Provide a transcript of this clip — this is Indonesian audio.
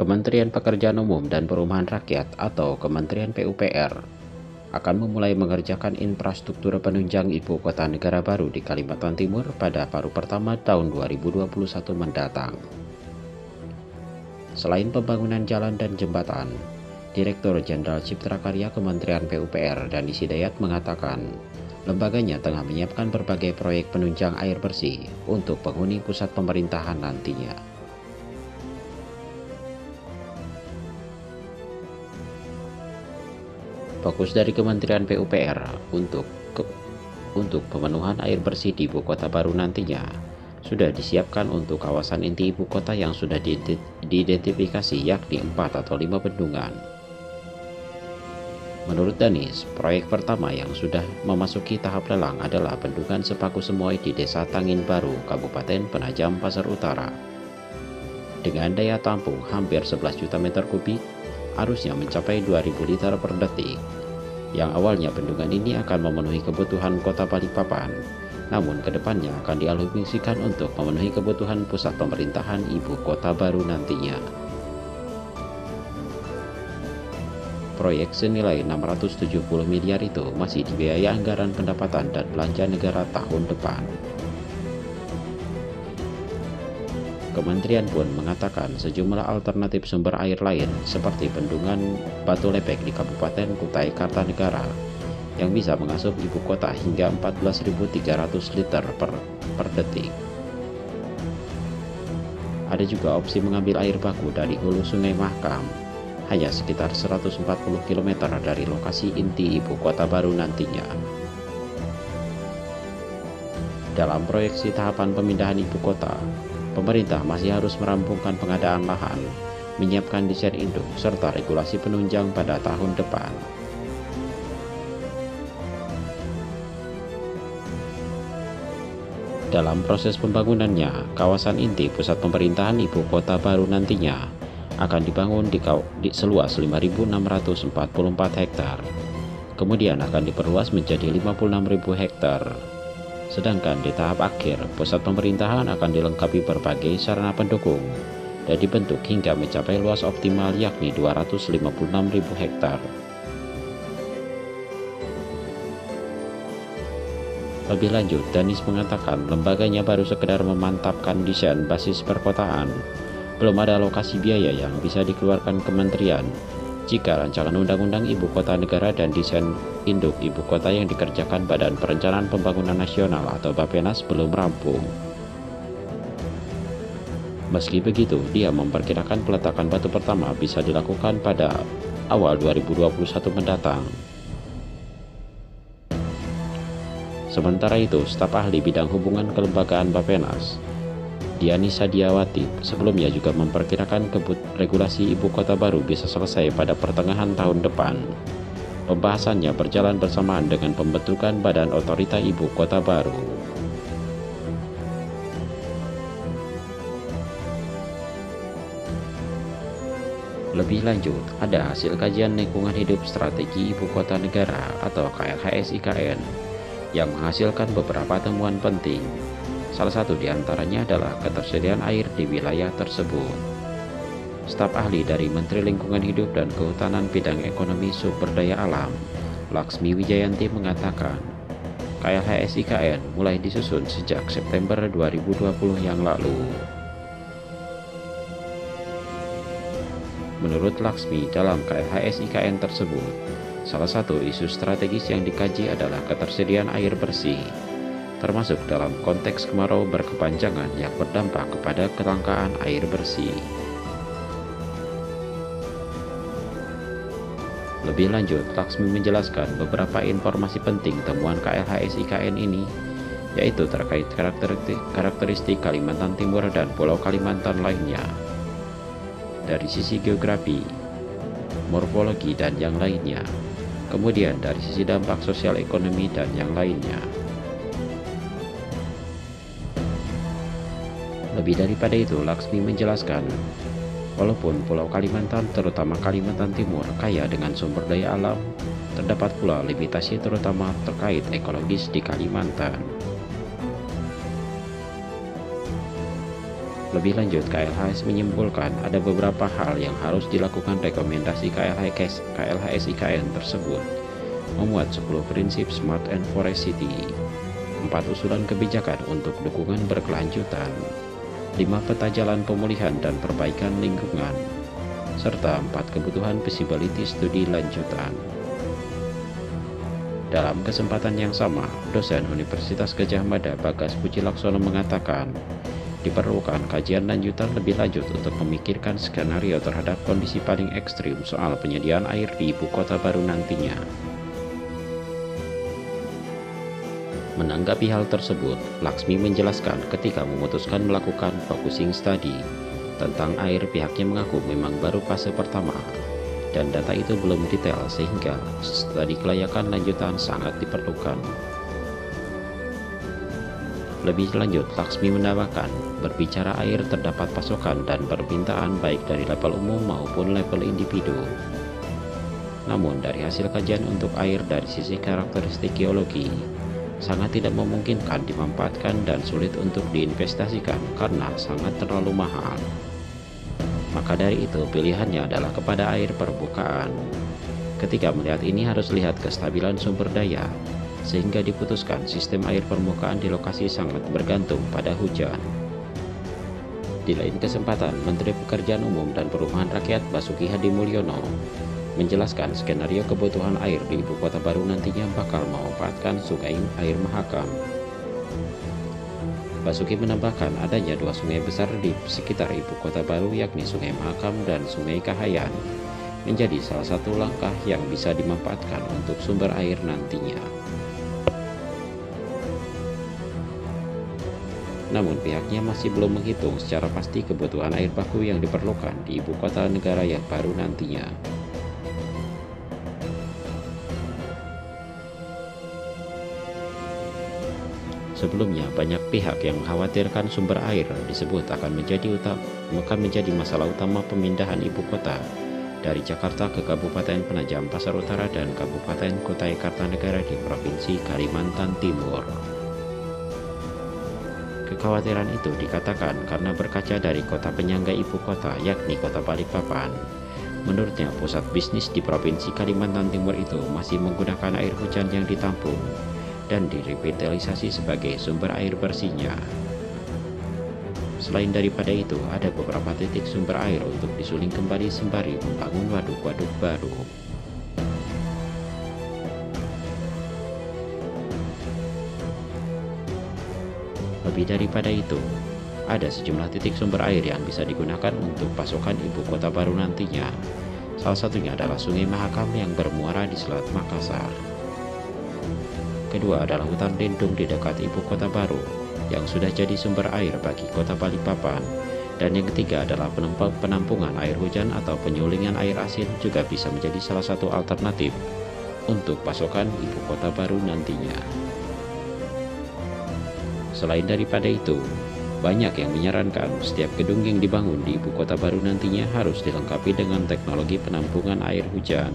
Kementerian Pekerjaan Umum dan Perumahan Rakyat atau Kementerian PUPR akan memulai mengerjakan infrastruktur penunjang ibu kota negara baru di Kalimantan Timur pada paruh pertama tahun 2021 mendatang. Selain pembangunan jalan dan jembatan, Direktur Jenderal Cipta Karya Kementerian PUPR Dani Hidayat mengatakan, lembaganya tengah menyiapkan berbagai proyek penunjang air bersih untuk penghuni pusat pemerintahan nantinya. Fokus dari Kementerian PUPR untuk pemenuhan air bersih di ibu kota baru nantinya sudah disiapkan untuk kawasan inti ibu kota yang sudah diidentifikasi, yakni 4 atau 5 bendungan. Menurut Danis, proyek pertama yang sudah memasuki tahap lelang adalah Bendungan Sepaku Semoy di Desa Tangin Baru, Kabupaten Penajam Pasar Utara. Dengan daya tampung hampir 11 juta meter kubik, arusnya mencapai 2.000 liter per detik. Yang awalnya bendungan ini akan memenuhi kebutuhan kota Balikpapan, namun kedepannya akan dialokasikan untuk memenuhi kebutuhan pusat pemerintahan ibu kota baru nantinya. Proyek senilai 670 miliar itu masih dibiayai anggaran pendapatan dan belanja negara tahun depan. Kementerian pun mengatakan sejumlah alternatif sumber air lain seperti bendungan Batu Lepek di Kabupaten Kutai Kartanegara yang bisa mengasup ibu kota hingga 14.300 liter per detik. Ada juga opsi mengambil air baku dari hulu Sungai Mahakam, hanya sekitar 140 km dari lokasi inti ibu kota baru nantinya. Dalam proyeksi tahapan pemindahan ibu kota, pemerintah masih harus merampungkan pengadaan lahan, menyiapkan desain induk, serta regulasi penunjang pada tahun depan. Dalam proses pembangunannya, kawasan inti pusat pemerintahan ibu kota baru nantinya akan dibangun di seluas 5.644 hektar. Kemudian akan diperluas menjadi 56.000 hektar. Sedangkan di tahap akhir, pusat pemerintahan akan dilengkapi berbagai sarana pendukung dan dibentuk hingga mencapai luas optimal yakni 256.000 hektar. Lebih lanjut, Danis mengatakan lembaganya baru sekedar memantapkan desain basis perkotaan. Belum ada alokasi biaya yang bisa dikeluarkan kementerian jika rancangan undang-undang ibu kota negara dan desain induk ibu kota yang dikerjakan Badan Perencanaan Pembangunan Nasional atau Bappenas belum rampung. Meski begitu, dia memperkirakan peletakan batu pertama bisa dilakukan pada awal 2021 mendatang. Sementara itu, staf ahli bidang hubungan kelembagaan Bappenas, Diani Sadiawati, sebelumnya juga memperkirakan regulasi ibu kota baru bisa selesai pada pertengahan tahun depan. Pembahasannya berjalan bersamaan dengan pembentukan Badan Otorita Ibu Kota Baru. Lebih lanjut, ada hasil kajian lingkungan hidup strategi ibu kota negara atau KLHS-IKN yang menghasilkan beberapa temuan penting. Salah satu diantaranya adalah ketersediaan air di wilayah tersebut. Staf ahli dari Menteri Lingkungan Hidup dan Kehutanan bidang ekonomi sumber daya alam, Laksmi Wijayanti mengatakan, KLHS-IKN mulai disusun sejak September 2020 yang lalu. Menurut Laksmi, dalam KLHS-IKN tersebut, salah satu isu strategis yang dikaji adalah ketersediaan air bersih, termasuk dalam konteks kemarau berkepanjangan yang berdampak kepada kelangkaan air bersih. Lebih lanjut, Laksmi menjelaskan beberapa informasi penting temuan KLHS-IKN ini, yaitu terkait karakteristik Kalimantan Timur dan Pulau Kalimantan lainnya, dari sisi geografi, morfologi, dan yang lainnya. Kemudian dari sisi dampak sosial ekonomi dan yang lainnya. Lebih daripada itu, Laksmi menjelaskan, walaupun Pulau Kalimantan, terutama Kalimantan Timur, kaya dengan sumber daya alam, terdapat pula limitasi terutama terkait ekologis di Kalimantan. Lebih lanjut, KLHS menyimpulkan ada beberapa hal yang harus dilakukan. Rekomendasi KLHS IKN tersebut memuat 10 prinsip Smart and Forest City, 4 usulan kebijakan untuk dukungan berkelanjutan, 5 peta jalan pemulihan dan perbaikan lingkungan, serta 4 kebutuhan feasibility studi lanjutan. Dalam kesempatan yang sama, dosen Universitas Gadjah Mada Bagas Pucilaksono mengatakan, diperlukan kajian lanjutan lebih lanjut untuk memikirkan skenario terhadap kondisi paling ekstrim soal penyediaan air di ibu kota baru nantinya. Menanggapi hal tersebut, Laksmi menjelaskan ketika memutuskan melakukan focusing study tentang air, pihaknya mengaku memang baru fase pertama dan data itu belum detail sehingga studi kelayakan lanjutan sangat diperlukan. Lebih lanjut, Laksmi menambahkan, berbicara air terdapat pasokan dan permintaan baik dari level umum maupun level individu. Namun dari hasil kajian untuk air dari sisi karakteristik geologi, sangat tidak memungkinkan dimanfaatkan dan sulit untuk diinvestasikan karena sangat terlalu mahal. Maka dari itu pilihannya adalah kepada air permukaan. Ketika melihat ini harus lihat kestabilan sumber daya, sehingga diputuskan sistem air permukaan di lokasi sangat bergantung pada hujan. Di lain kesempatan, Menteri Pekerjaan Umum dan Perumahan Rakyat Basuki Hadi Mulyono menjelaskan skenario kebutuhan air di ibu kota baru nantinya bakal memanfaatkan Sungai Air Mahakam. Basuki menambahkan adanya 2 sungai besar di sekitar ibu kota baru, yakni Sungai Mahakam dan Sungai Kahayan, menjadi salah satu langkah yang bisa dimanfaatkan untuk sumber air nantinya. Namun pihaknya masih belum menghitung secara pasti kebutuhan air baku yang diperlukan di ibu kota negara yang baru nantinya. Sebelumnya, banyak pihak yang mengkhawatirkan sumber air disebut akan menjadi masalah utama pemindahan ibu kota dari Jakarta ke Kabupaten Penajam Pasar Utara dan Kabupaten Kutai Kartanegara di Provinsi Kalimantan Timur. Kekhawatiran itu dikatakan karena berkaca dari kota penyangga ibu kota, yakni kota Balikpapan. Menurutnya, pusat bisnis di Provinsi Kalimantan Timur itu masih menggunakan air hujan yang ditampung dan direvitalisasi sebagai sumber air bersihnya. Selain daripada itu, ada beberapa titik sumber air untuk disuling kembali sembari membangun waduk-waduk baru. Lebih daripada itu, ada sejumlah titik sumber air yang bisa digunakan untuk pasokan ibu kota baru nantinya. Salah satunya adalah Sungai Mahakam yang bermuara di Selat Makassar. Kedua adalah hutan lindung di dekat ibu kota baru yang sudah jadi sumber air bagi kota Balikpapan. Dan yang ketiga adalah penampungan air hujan atau penyulingan air asin juga bisa menjadi salah satu alternatif untuk pasokan ibu kota baru nantinya. Selain daripada itu, banyak yang menyarankan setiap gedung yang dibangun di ibu kota baru nantinya harus dilengkapi dengan teknologi penampungan air hujan